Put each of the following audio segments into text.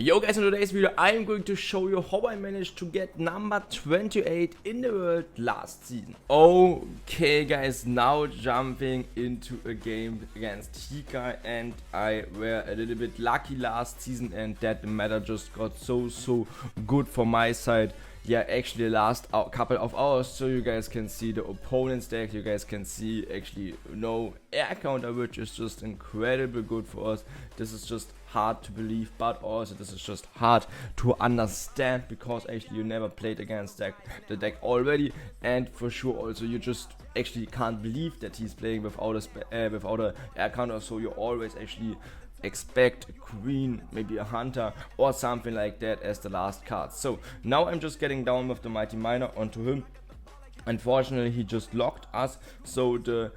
Yo guys, in today's video I am going to show you how I managed to get number 28 in the world last season. Okay guys, now jumping into a game against Hika, and I were a little bit lucky last season and that matter just got so good for my side. Yeah, actually the last couple of hours, so you guys can see the opponent's deck, you guys can see actually no air counter, which is just incredibly good for us. This is just hard to believe, but also this is just hard to understand because actually you never played against the deck already, and for sure also you just actually can't believe that he's playing without a air counter, so you always actually expect a queen, maybe a hunter or something like that as the last card. So now I'm just getting down with the mighty miner onto him. Unfortunately he just locked us, so the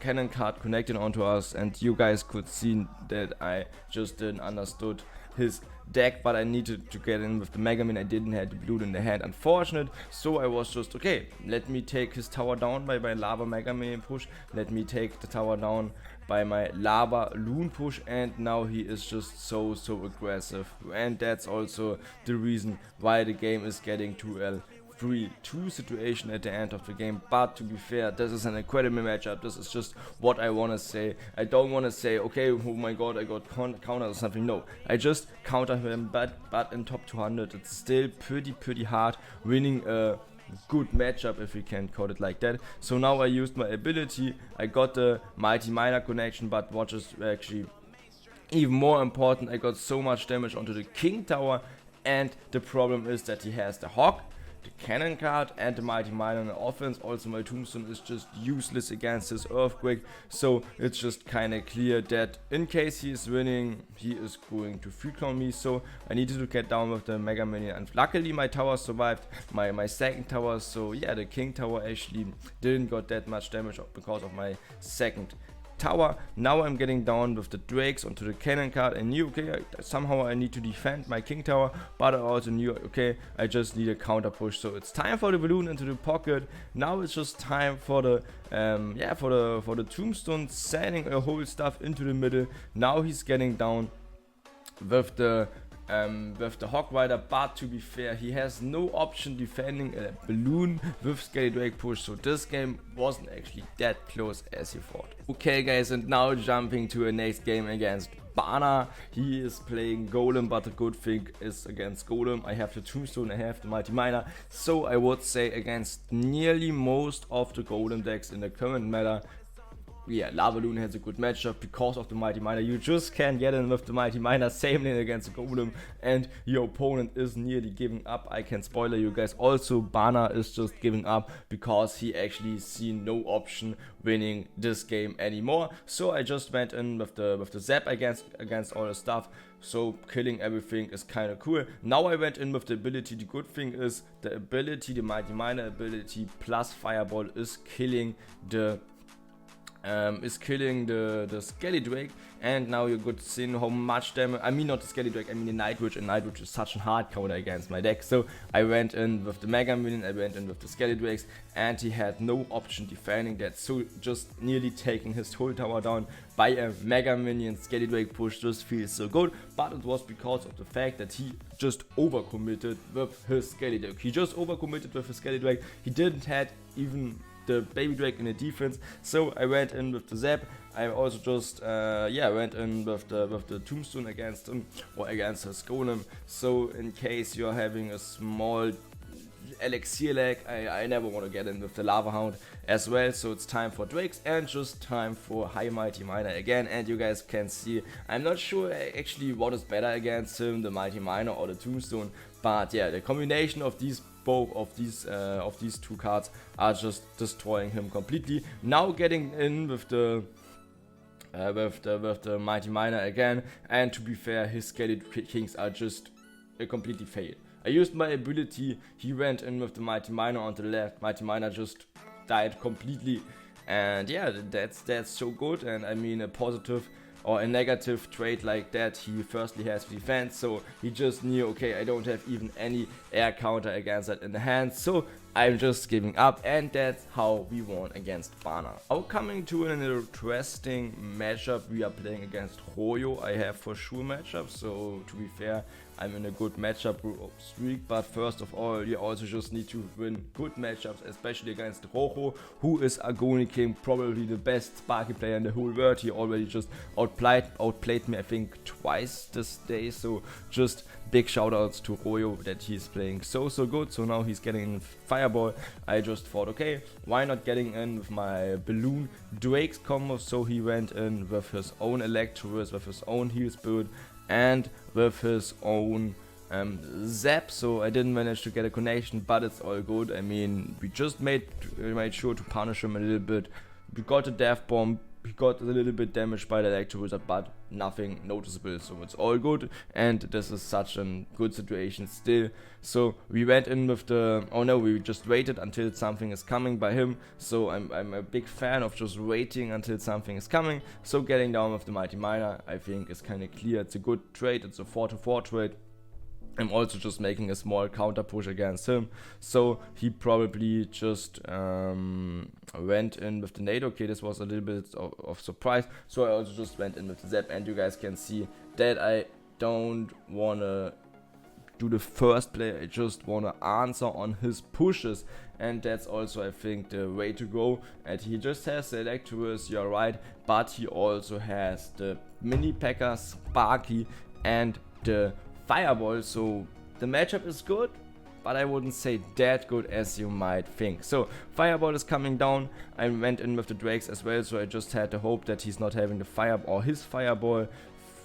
cannon card connected onto us, and you guys could see that I just didn't understood his deck, but I needed to get in with the Mega Man. I didn't have the blue in the hand, unfortunate, so I was just okay, let me take his tower down by my lava Mega Man push, let me take the tower down by my Lavaloon push, and now he is just so aggressive, and that's also the reason why the game is getting to a 3-2 situation at the end of the game. But to be fair, this is an incredible matchup. This is just what I want to say. I don't want to say, okay, oh my god, I got countered or something. No, I just counter him, but in top 200 it's still pretty hard winning a good matchup, if we can call it like that. So now I used my ability, I got the mighty miner connection, but what is actually even more important, I got so much damage onto the king tower, and the problem is that he has the hawk, the cannon card, and the mighty miner on the offense. Also my tombstone is just useless against this earthquake, so it's just kind of clear that in case he is winning, he is going to free clone me. So I needed to get down with the Mega Minion, and luckily my tower survived, my second tower. So yeah, the king tower actually didn't got that much damage because of my second tower. Now I'm getting down with the drakes onto the cannon card, and knew okay, somehow I need to defend my king tower, but I also knew okay, I just need a counter push. So it's time for the balloon into the pocket. Now it's just time for the for the tombstone, sending a whole stuff into the middle. Now he's getting down with the Hawk Rider, but to be fair, he has no option defending a balloon with Skelly Drake push, so this game wasn't actually that close as he thought. Okay guys, and now jumping to a next game against Bana. He is playing Golem, but the good thing is against Golem I have the tombstone, I have the mighty miner, so I would say against nearly most of the Golem decks in the current meta, yeah, Lavaloon has a good matchup because of the mighty miner. You just can't get in with the mighty miner, same lane against the golem, and your opponent is nearly giving up. I can spoiler you guys. Also, Bana is just giving up because he actually seen no option winning this game anymore. So I just went in with the zap against all the stuff. So killing everything is kind of cool. Now I went in with the ability. The good thing is the ability, the mighty miner ability plus fireball is killing the Skelly Drake, and now you could see how much damage, I mean not the Skelly Drake, I mean the Night Witch, and Night Witch is such a hard counter against my deck. So I went in with the Mega Minion, I went in with the Skelly Drakes, and he had no option defending that, so just nearly taking his whole tower down by a Mega Minion Skelly Drake push just feels so good, but it was because of the fact that he just overcommitted with his Skelly Drake. He just overcommitted with his Skelly Drake, he didn't have even the baby drake in the defense, so I went in with the zap. I also just went in with the tombstone against him, or against his golem. So in case you're having a small elixir lag, I never want to get in with the lava hound as well. So it's time for drakes and just time for high mighty miner again, and you guys can see I'm not sure actually what is better against him, the mighty miner or the tombstone, but yeah, the combination of both of these two cards are just destroying him completely. Now getting in with the mighty miner again, and to be fair, his Skelly Kings are just a completely fail. I used my ability, he went in with the mighty miner on the left, mighty miner just died completely, and yeah, that's so good. And I mean, a positive or a negative trait like that, he firstly has defense, so he just knew okay, I don't have even any air counter against that in the hand, so I'm just giving up, and that's how we won against Bana. Now coming to an interesting matchup, we are playing against Rojo. I have for sure matchup, so to be fair, I'm in a good matchup streak, but first of all, you also just need to win good matchups, especially against Rojo, who is Agony King, probably the best Sparky player in the whole world. He already just outplayed me, I think, twice this day, so just big shoutouts to Rojo that he's playing so good. So now he's getting in Fireball. I just thought, okay, why not getting in with my Balloon Drake's combo, so he went in with his own Electrowist, with his own Heal Spirit, and with his own Zap, so I didn't manage to get a connection, but it's all good. I mean, we just made sure to punish him a little bit. We got a Death Bomb, he got a little bit damaged by the Electro Wizard, but nothing noticeable, so it's all good, and this is such a good situation still. So we went in with the, oh no, we just waited until something is coming by him, so I'm a big fan of just waiting until something is coming. So getting down with the Mighty Miner, I think, is kind of clear. It's a good trade, it's a 4-4 trade. I'm also just making a small counter push against him, so he probably just went in with the nade. Okay, this was a little bit of surprise, so I also just went in with the Zap, and you guys can see that I don't wanna do the first play, I just wanna answer on his pushes, and that's also, I think, the way to go. And he just has the Electrowist, you're right, but he also has the Mini Packer, Sparky, and the Fireball, so the matchup is good, but I wouldn't say that good as you might think. So Fireball is coming down. I went in with the Drakes as well, so I just had the hope that he's not having the Fireball or his Fireball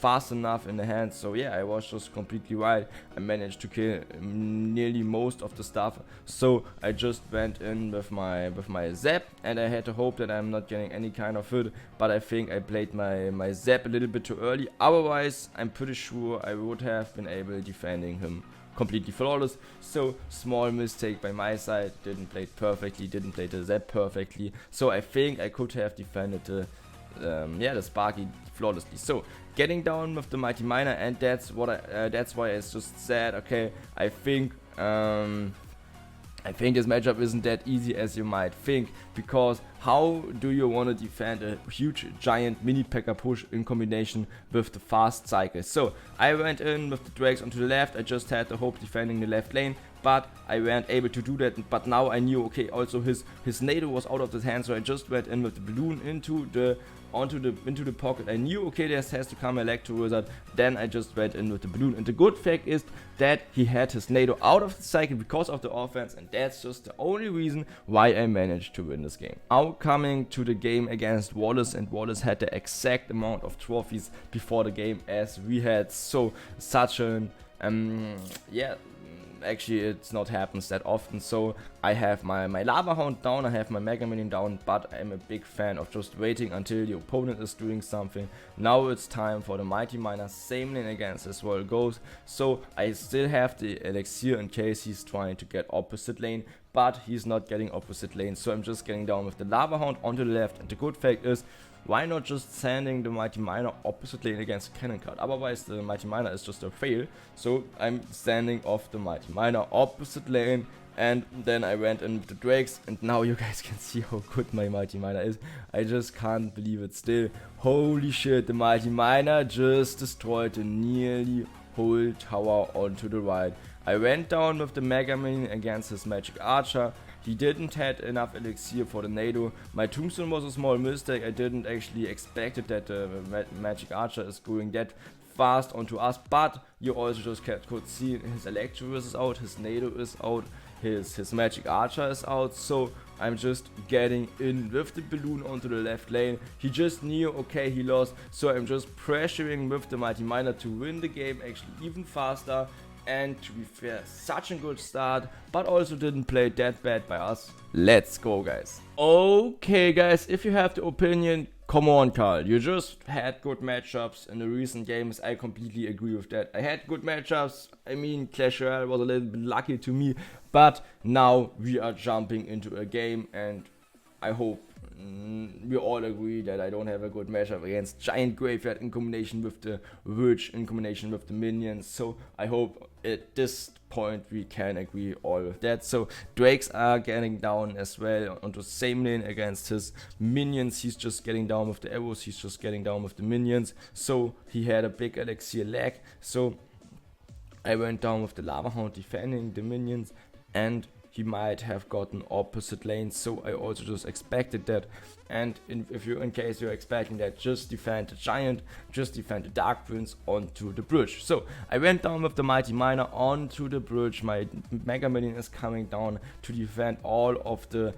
fast enough in the hand. So yeah, I was just completely right. I managed to kill nearly most of the stuff, so I just went in with my Zap, and I had to hope that I'm not getting any kind of hit, but I think I played my Zap a little bit too early. Otherwise, I'm pretty sure I would have been able defending him completely flawless. So small mistake by my side, didn't play it perfectly, didn't play the Zap perfectly, so I think I could have defended the Sparky flawlessly. So getting down with the Mighty Miner, and that's why I just said, okay, I think this matchup isn't that easy as you might think, because how do you want to defend a huge giant mini packer push in combination with the fast cycle? So I went in with the Drakes onto the left. I just had the hope defending the left lane, but I weren't able to do that. But now I knew, okay, also his Nado was out of his hand, so I just went in with the Balloon into the pocket. I knew, okay, there has to come Electro Wizard. Then I just went in with the Balloon, and the good fact is that he had his Nado out of the cycle because of the offense, and that's just the only reason why I managed to win this game. Now coming to the game against Wallace, and Wallace had the exact amount of trophies before the game as we had. So such an actually it's not happens that often. So I have my Lava Hound down, I have my Mega Minion down, but I'm a big fan of just waiting until the opponent is doing something. Now it's time for the Mighty Miner, same lane against as well goes. So I still have the Elixir in case he's trying to get opposite lane, but he's not getting opposite lane, so I'm just getting down with the Lava Hound onto the left. And the good fact is, why not just sending the Mighty Miner opposite lane against Cannon Card? Otherwise the Mighty Miner is just a fail. So I'm standing off the Mighty Miner opposite lane, and then I went in with the Drakes, and now you guys can see how good my Mighty Miner is. I just can't believe it still. Holy shit, the Mighty Miner just destroyed the nearly whole tower onto the right. I went down with the Mega Minion against his Magic Archer. He didn't have enough elixir for the Nado. My tombstone was a small mistake. I didn't actually expect it that the Magic Archer is going that fast onto us, but you also just could see his Electrowist is out, his Nado is out, his Magic Archer is out. So I'm just getting in with the Balloon onto the left lane. He just knew, okay, he lost, so I'm just pressuring with the Mighty Miner to win the game actually even faster. And to be fair, such a good start, but also didn't play that bad by us. Let's go, guys. Okay, guys, if you have the opinion, come on, Carl. You just had good matchups in the recent games. I completely agree with that. I had good matchups. I mean, Clash Royale was a little bit lucky to me, but now we are jumping into a game, and I hope we all agree that I don't have a good matchup against Giant Graveyard in combination with the Witch, in combination with the minions. So I hope at this point we can agree all with that. So Drakes are getting down as well onto the same lane against his minions. He's just getting down with the arrows, he's just getting down with the minions. So he had a big elixir lag. So I went down with the Lava Hound defending the minions, and he might have gotten opposite lanes, so I also just expected that. And in case you're expecting that, just defend the Giant, just defend the Dark Prince onto the bridge. So I went down with the Mighty Miner onto the bridge. My Mega Minion is coming down to defend all of the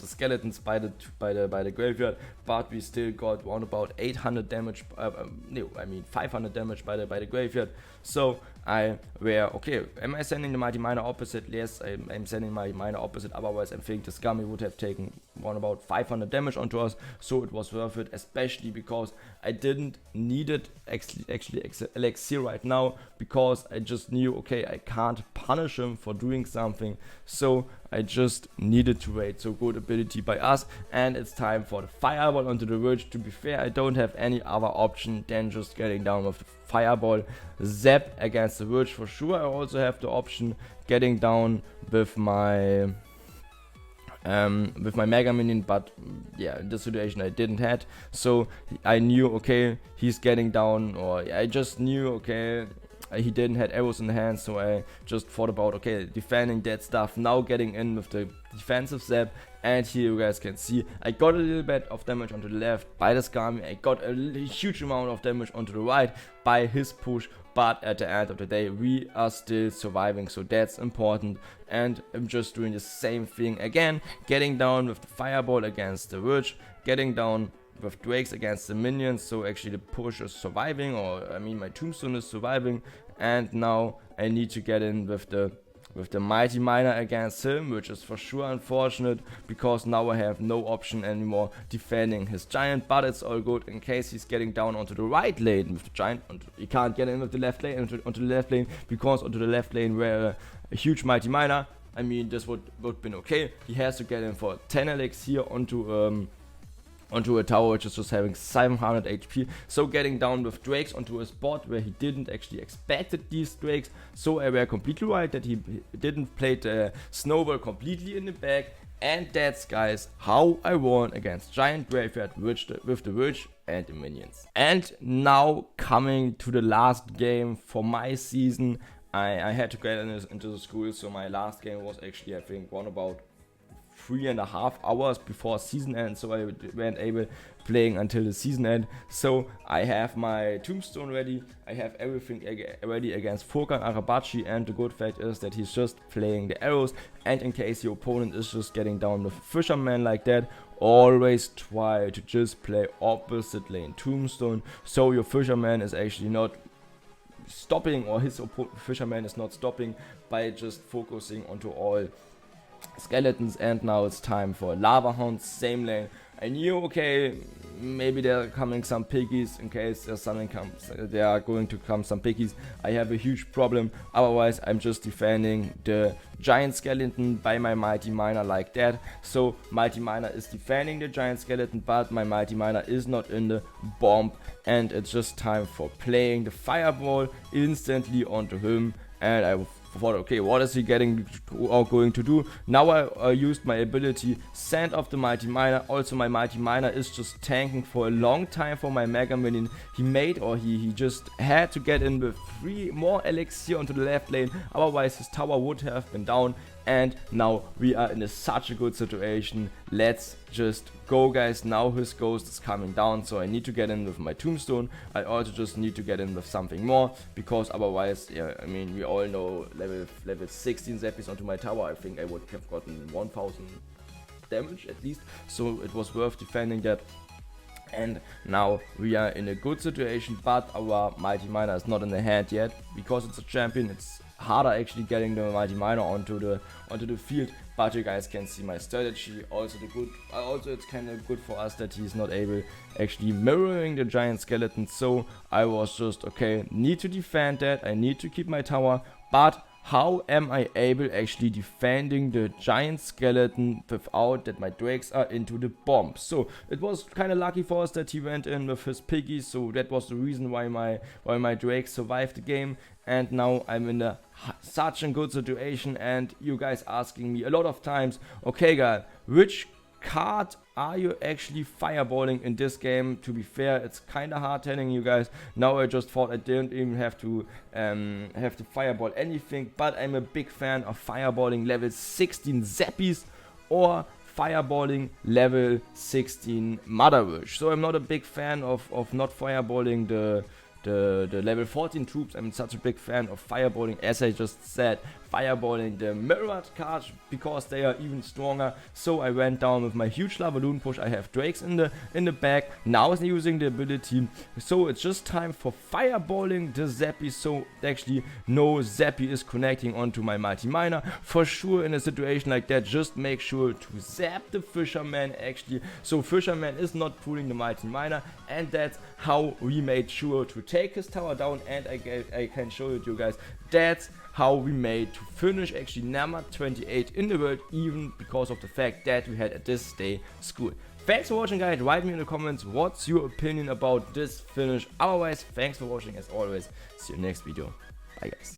skeletons by the graveyard, but we still got around about 800 damage. 500 damage by the graveyard. So okay, am I sending the Mighty Miner opposite? Yes, I'm sending my Miner opposite. Otherwise, I think the Scummy would have taken around about 500 damage onto us. So it was worth it, especially because I didn't need it actually elixir right now, because I just knew, okay, I can't punish him for doing something. So I just needed to wait. So good ability by us, and it's time for the Fireball onto the Witch. To be fair, I don't have any other option than just getting down with the Fireball Zap against the Witch for sure. I also have the option getting down with my Mega Minion, but yeah, in this situation I didn't had. So I knew, okay, he's getting down, or I just knew, okay, he didn't have arrows in the hand. So I just thought about, okay, defending that stuff, now getting in with the defensive zap. And here you guys can see I got a little bit of damage onto the left by the Scummy, I got a huge amount of damage onto the right by his push, but at the end of the day we are still surviving, so that's important. And I'm just doing the same thing again, getting down with the Fireball against the Witch, getting down with Drakes against the minions. So actually the push is surviving, or I mean my Tombstone is surviving, and now I need to get in with the Mighty Miner against him, which is for sure unfortunate, because now I have no option anymore defending his Giant. But it's all good in case he's getting down onto the right lane with the Giant. He can't get in with the left lane onto the left lane, because onto the left lane were a huge Mighty Miner. I mean, this would have been okay. He has to get in for 10 elixir onto a tower which is just having 700 HP. So getting down with Drakes onto a spot where he didn't actually expected these Drakes. So I were completely right that he didn't play the Snowball completely in the back. And that's, guys, how I won against Giant Graveyard with the Witch and the minions. And now coming to the last game for my season. I had to get into the school, so my last game was actually, I think, one about 3.5 hours before season end, so I weren't able playing until the season end. So I have my Tombstone ready, I have everything ready against Furkan Arabachi, and the good fact is that he's just playing the arrows. And in case your opponent is just getting down with Fisherman like that, always try to just play opposite lane Tombstone, so your Fisherman is actually not stopping, or his Fisherman is not stopping by just focusing onto all skeletons. And now it's time for Lava Hound, same lane. I knew, okay, maybe there are coming some piggies. In case there's something comes, there are going to come some piggies, I have a huge problem. Otherwise I'm just defending the giant skeleton by my Mighty Miner like that. So Mighty Miner is defending the giant skeleton, but my Mighty Miner is not in the bomb, and it's just time for playing the Fireball instantly onto him. And I thought, okay, what is he going to do? Now I used my ability, send off the Mighty Miner. Also my Mighty Miner is just tanking for a long time for my Mega Minion. He just had to get in with 3 more elixir onto the left lane, otherwise his tower would have been down. And now we are in such a good situation. Let's just go, guys. Now his ghost is coming down, so I need to get in with my Tombstone. I also just need to get in with something more, because otherwise, yeah, I mean, we all know level 16 zappies onto my tower, I think I would have gotten 1000 damage at least. So it was worth defending that. And now we are in a good situation, but our Mighty Miner is not in the hand yet, because it's a champion. It's harder actually getting the Mighty Miner onto the field. But you guys can see my strategy. Also it's kind of good for us that he's not able actually mirroring the giant skeleton. So I was just, okay, need to defend that, I need to keep my tower, but how am I able actually defending the giant skeleton without that my drakes are into the bomb. So it was kind of lucky for us that he went in with his piggies, so that was the reason why my drakes survived the game. And now I'm in such a good situation, and you guys asking me a lot of times, okay guy, which card are you actually fireballing in this game? To be fair, it's kind of hard telling you guys. Now I just thought I didn't even have to fireball anything, but I'm a big fan of fireballing level 16 Zappies or fireballing level 16 Mother Wish. So I'm not a big fan of not fireballing the level 14 troops. I'm such a big fan of fireballing, as I just said, fireballing the mirrored cards because they are even stronger. So I went down with my huge Lavaloon push. I have drakes in the back. Now I'm using the ability. So it's just time for fireballing the Zappy. So actually no Zappy is connecting onto my Mighty Miner. For sure in a situation like that, just make sure to zap the Fisherman actually. So Fisherman is not pulling the Mighty Miner, and that's how we made sure to take his tower down. And I can show it to you guys. That's how we made to finish actually number 28 in the world, even because of the fact that we had at this day school. Thanks for watching guys, write me in the comments what's your opinion about this finish. Otherwise, thanks for watching as always, see you next video, bye guys.